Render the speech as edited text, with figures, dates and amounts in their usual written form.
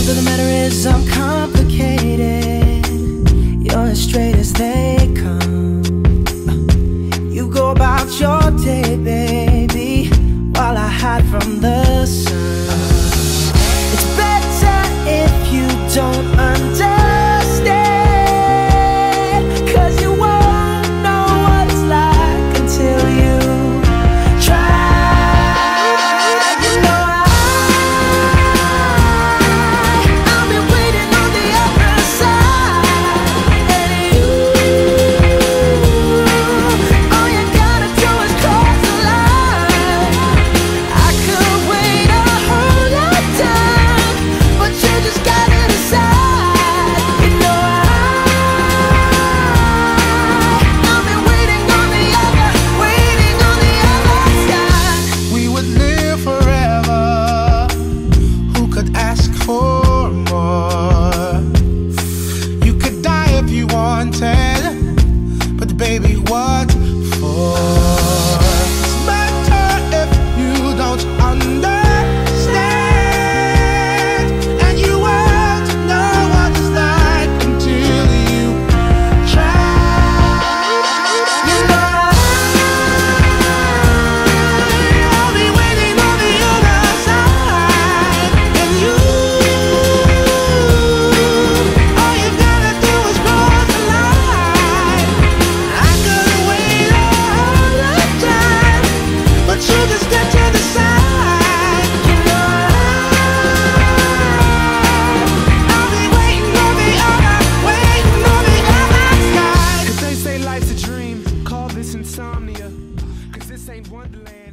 Truth of the matter is I'm complicated. You're as straight as they come. You go about your day, baby, while I hide from the sun. It's better if you don't understand, 'cause you won't know what it's like until you try. You know I've been waiting on the other side, and you, all you gotta do is cross the line. I could wait a whole lifetime, but you just gotta decide. You know I've been waiting on the other side. We would live forever. Who could ask for more? You could die if you wanted, but baby, what for? It's better if you don't understand, and you won't know what it's like until you try. You know I'll be waiting on the other side, and you, all you gotta do is cross the line. I could've waited a whole lifetime, but you just got to decide. You know I'll be waiting on the other side. 'Cause they say life's a dream, call this insomnia, 'cause this ain't Wonderland.